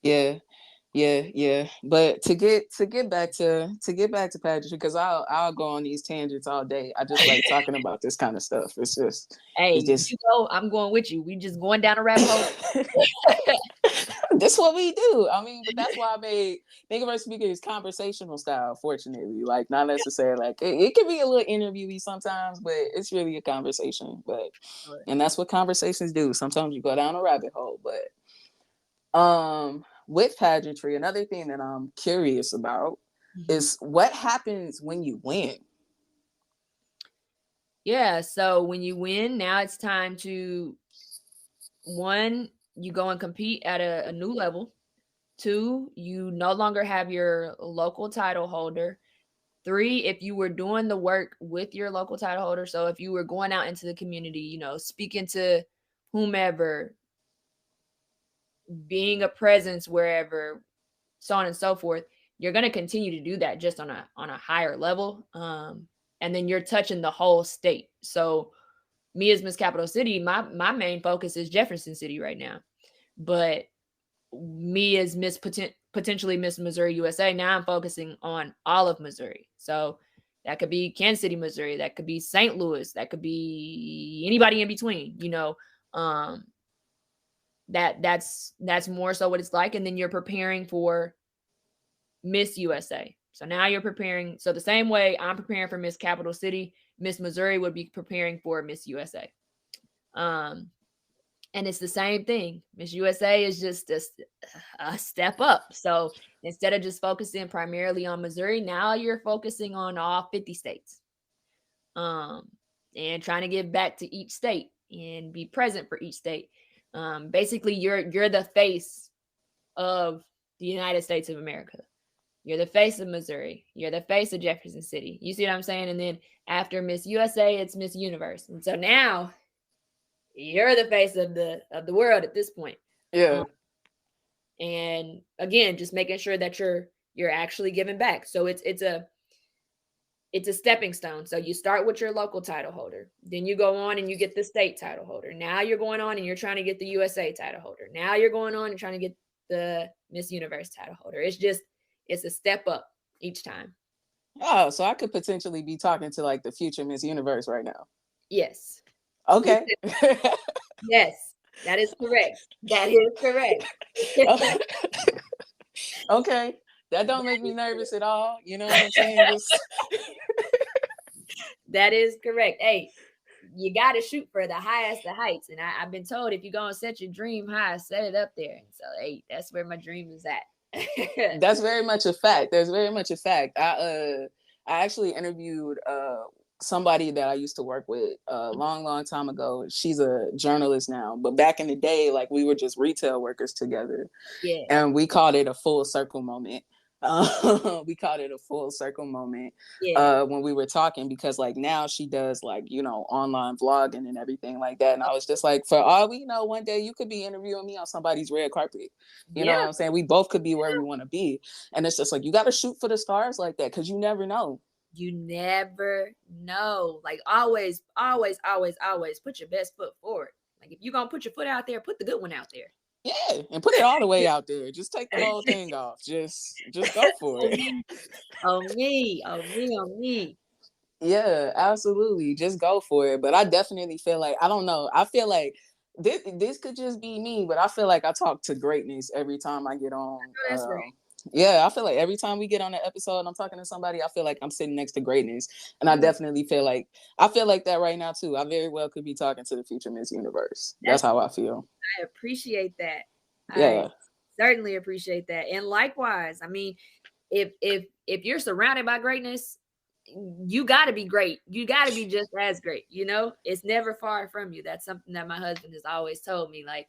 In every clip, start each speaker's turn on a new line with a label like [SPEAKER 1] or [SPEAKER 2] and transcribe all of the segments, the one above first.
[SPEAKER 1] Yeah. Yeah. But to get back to pageantry, because I'll go on these tangents all day. I just like talking about this kind of stuff. It's
[SPEAKER 2] Hey, you
[SPEAKER 1] just
[SPEAKER 2] go, I'm going with you. We just going down a rabbit hole.
[SPEAKER 1] that's what we do. I mean, but that's why I made Think of Our Speakers conversational style, fortunately. Like not necessarily like it can be a little interviewy sometimes, but it's really a conversation. But and that's what conversations do. Sometimes you go down a rabbit hole. But with pageantry, another thing that I'm curious about
[SPEAKER 2] Mhm.
[SPEAKER 1] is what happens when you win.
[SPEAKER 2] Yeah, so when you win, now it's time to one, you go and compete at a new level. Two, you no longer have your local title holder. Three, if you were doing the work with your local title holder, so if you were going out into the community, speaking to whomever, being a presence wherever, so on and so forth, you're going to continue to do that just on a higher level. And then you're touching the whole state. So me as Miss Capital City, my main focus is Jefferson City right now. But me as potentially Miss Missouri USA, now I'm focusing on all of Missouri. So that could be Kansas City, Missouri, that could be St. Louis, that could be anybody in between, um that's more so what it's like. And then you're preparing for Miss USA. So now you're preparing, so the same way I'm preparing for Miss Capital City, Miss Missouri would be preparing for Miss USA. um and it's the same thing. Miss USA is just a step up. So instead of just focusing primarily on Missouri, now you're focusing on all 50 states, um, and trying to give back to each state and be present for each state. Basically, you're the face of the United States of America. You're the face of Missouri. You're the face of Jefferson City. You see what I'm saying? And then after Miss USA, it's Miss Universe. And so now you're the face of the world at this point. Um,
[SPEAKER 1] Yeah.
[SPEAKER 2] and again, just making sure that you're actually giving back. So it's a stepping stone. So you start with your local title holder, then you go on and you get the state title holder. Now you're going on and you're trying to get the USA title holder. Now you're going on and trying to get the Miss Universe title holder. It's a step up each time.
[SPEAKER 1] Oh, so I could potentially be talking to like the future Miss Universe right now.
[SPEAKER 2] Yes.
[SPEAKER 1] Okay.
[SPEAKER 2] Yes. That is correct. That is correct.
[SPEAKER 1] Okay. That don't make me nervous at all. You know what I'm saying? Just
[SPEAKER 2] That is correct. Hey, you got to shoot for the highest of heights. And I've been told if you're going to set your dream high, set it up there. And so, hey, that's where my dream is at.
[SPEAKER 1] that's very much a fact. There's very much a fact. I actually interviewed somebody that I used to work with a long time ago. She's a journalist now, but back in the day, like we were just retail workers together,
[SPEAKER 2] Yeah.
[SPEAKER 1] and we called it a full circle moment. We called it a full circle moment
[SPEAKER 2] Yeah.
[SPEAKER 1] when we were talking, because like now she does like online vlogging and everything like that, and I was just like, for all we know, one day you could be interviewing me on somebody's red carpet. You know
[SPEAKER 2] Yeah.
[SPEAKER 1] what I'm saying? We both could be where we want to be, and it's just like you got to shoot for the stars like that, because you never know.
[SPEAKER 2] You never know. Like always, always, always, always put your best foot forward. Like if you're going to put your foot out there, put the good one out there.
[SPEAKER 1] Yeah, and put it all the way out there. Just take the whole thing off. Just go for
[SPEAKER 2] On
[SPEAKER 1] it.
[SPEAKER 2] me, on me, on me, on me.
[SPEAKER 1] Yeah, absolutely. Just go for it. But I definitely feel like, I don't know. I feel like this could just be me, but I feel like I talk to greatness every time I get on.
[SPEAKER 2] Oh, that's right.
[SPEAKER 1] Yeah, I feel like every time we get on an episode and I'm talking to somebody, I feel like I'm sitting next to greatness. And I
[SPEAKER 2] Oh,
[SPEAKER 1] definitely feel like I feel like that right now too. I very well could be talking to the future Miss Universe. That's
[SPEAKER 2] that's
[SPEAKER 1] how I feel.
[SPEAKER 2] I appreciate that. I
[SPEAKER 1] Yeah.
[SPEAKER 2] certainly appreciate that. And likewise, I mean, if you're surrounded by greatness, you got to be great. You got to be just as great. It's never far from you. That's something that my husband has always told me. Like,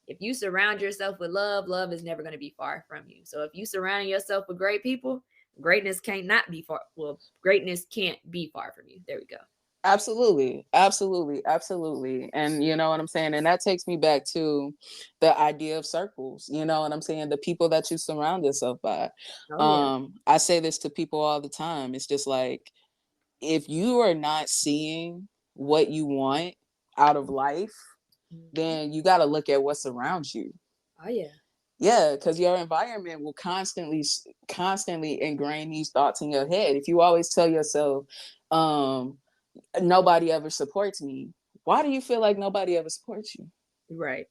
[SPEAKER 2] if you surround yourself with love, love is never going to be far from you. So if you surround yourself with great people, greatness can't not be far. Well, greatness can't be far from you. There we go.
[SPEAKER 1] Absolutely. Absolutely. Absolutely. And you know what I'm saying? And that takes me back to the idea of circles. You know what I'm saying? The people that you surround yourself by.
[SPEAKER 2] Oh yeah.
[SPEAKER 1] I say this to people all the time. It's just like, if you are not seeing what you want out of life,
[SPEAKER 2] Mhm.
[SPEAKER 1] then you got to look at what surrounds you.
[SPEAKER 2] Oh yeah.
[SPEAKER 1] Yeah, because your environment will constantly ingrain these thoughts in your head. If you always tell yourself, nobody ever supports me, why do you feel like nobody ever supports you?
[SPEAKER 2] Right.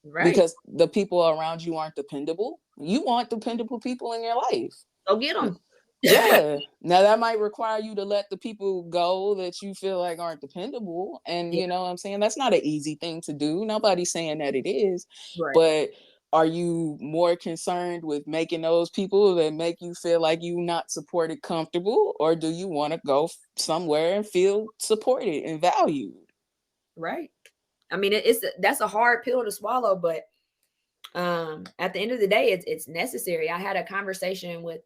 [SPEAKER 2] Right.
[SPEAKER 1] Because the people around you aren't dependable. You want dependable people in your life.
[SPEAKER 2] Go get them.
[SPEAKER 1] Yeah. Now that might require you to let the people go that you feel like aren't dependable. And
[SPEAKER 2] Yeah.
[SPEAKER 1] you know what I'm saying? That's not an easy thing to do. Nobody's saying that it is.
[SPEAKER 2] Right.
[SPEAKER 1] But are you more concerned with making those people that make you feel like you not supported comfortable? Or do you want to go somewhere and feel supported and valued?
[SPEAKER 2] Right. I mean, that's a hard pill to swallow, but at the end of the day, it's necessary. I had a conversation with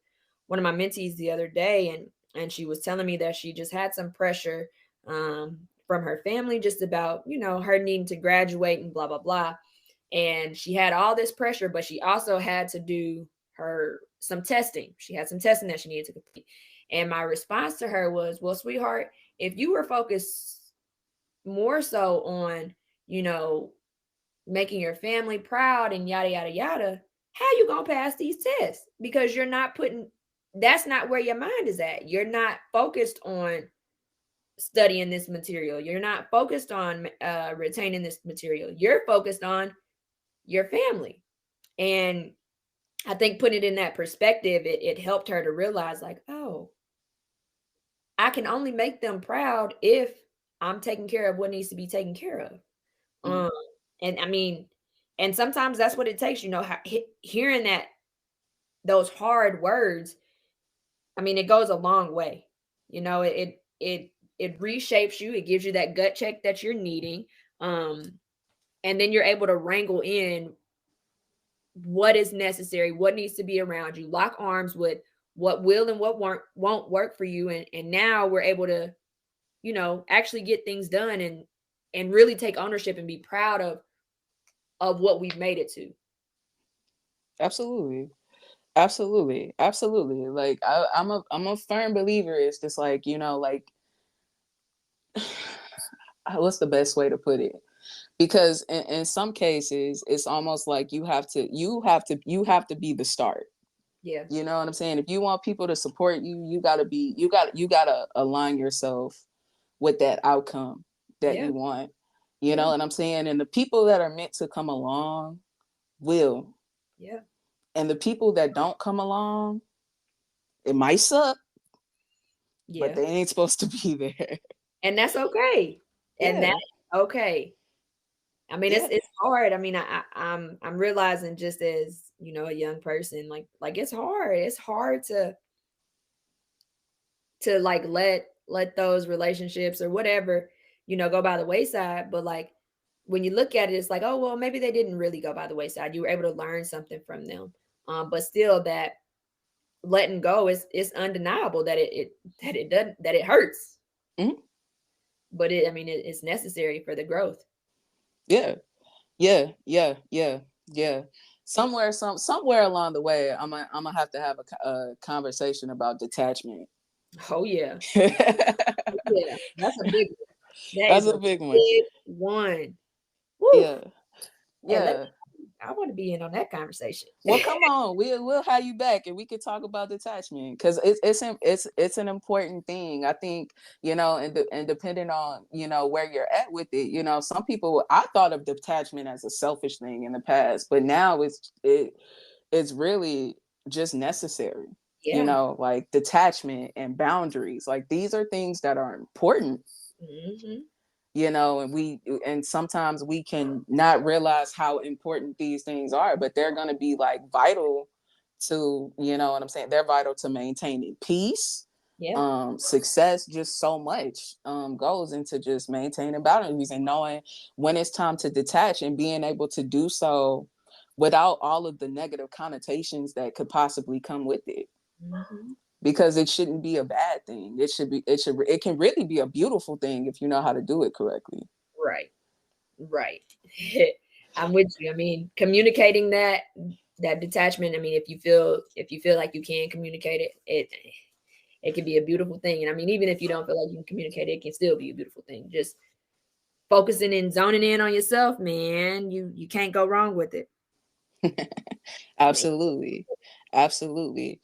[SPEAKER 2] one of my mentees the other day, and she was telling me that she just had some pressure from her family just about, her needing to graduate and blah blah blah. And she had all this pressure, but she also had to do some testing. She had some testing that she needed to complete. And my response to her was, well, sweetheart, if you were focused more so on, you know, making your family proud and yada yada yada, how you gonna pass these tests? Because that's not where your mind is at. You're not focused on studying this material. You're not focused on retaining this material. You're focused on your family. And I think putting it in that perspective, it helped her to realize, like, oh, I can only make them proud if I'm taking care of what needs to be taken care of.
[SPEAKER 1] Mm-hmm.
[SPEAKER 2] Um, and I mean, and sometimes that's what it takes, hearing those hard words. I mean, it goes a long way. It reshapes you. It gives you that gut check that you're needing. Um, and then you're able to wrangle in what is necessary, what needs to be around you, lock arms with what will and what won't work for you. And now we're able to, actually get things done and really take ownership and be proud of what we've made it to.
[SPEAKER 1] Absolutely. Absolutely. Like I'm a firm believer. It's just like, like what's the best way to put it? Because in some cases it's almost like you have to be the start.
[SPEAKER 2] Yeah.
[SPEAKER 1] You know what I'm saying? If you want people to support you, you gotta align yourself with that outcome that
[SPEAKER 2] Yeah.
[SPEAKER 1] you want. You
[SPEAKER 2] Yeah.
[SPEAKER 1] know what I'm saying? And the people that are meant to come along will.
[SPEAKER 2] Yeah.
[SPEAKER 1] And the people that don't come along, it might suck, but
[SPEAKER 2] Yeah.
[SPEAKER 1] they ain't supposed to be there.
[SPEAKER 2] And that's okay. And
[SPEAKER 1] Yeah.
[SPEAKER 2] that's okay. I mean, it's
[SPEAKER 1] Yeah.
[SPEAKER 2] it's hard. I mean, I'm realizing, just as, a young person, like it's hard. It's hard to like let those relationships or whatever, go by the wayside. But like when you look at it, it's like, oh well, maybe they didn't really go by the wayside. You were able to learn something from them. But still, that letting go is it's undeniable that it doesn't, that it hurts.
[SPEAKER 1] Mhm.
[SPEAKER 2] But it's necessary for the growth.
[SPEAKER 1] Yeah. Yeah. Somewhere along the way, I'm gonna have to have a conversation about detachment.
[SPEAKER 2] Oh yeah.
[SPEAKER 1] That's
[SPEAKER 2] Yeah. That's a big one. That is
[SPEAKER 1] a
[SPEAKER 2] a
[SPEAKER 1] big one.
[SPEAKER 2] big one. Woo.
[SPEAKER 1] Yeah.
[SPEAKER 2] Hey,
[SPEAKER 1] Yeah.
[SPEAKER 2] I want to be in on that conversation.
[SPEAKER 1] Well, come on, we'll have you back, and we could talk about detachment because it's an important thing. I think and depending on where you're at with it, some people, I thought of detachment as a selfish thing in the past, but now it's really just necessary.
[SPEAKER 2] Yeah.
[SPEAKER 1] Like detachment and boundaries, like these are things that are important.
[SPEAKER 2] Hmm.
[SPEAKER 1] And sometimes we can not realize how important these things are, but they're going to be like vital to, what I'm saying, they're vital to maintaining peace,
[SPEAKER 2] Yeah.
[SPEAKER 1] success. Just so much goes into just maintaining boundaries and knowing when it's time to detach and being able to do so without all of the negative connotations that could possibly come with it,
[SPEAKER 2] Hmm.
[SPEAKER 1] because it shouldn't be a bad thing. It can really be a beautiful thing if you know how to do it correctly.
[SPEAKER 2] Right. Right. I'm with you. I mean, communicating that detachment. I mean, if you feel like you can communicate it can be a beautiful thing. And I mean, even if you don't feel like you can communicate it, it can still be a beautiful thing. Just focusing and zoning in on yourself, man. You can't go wrong with it.
[SPEAKER 1] Absolutely. Absolutely.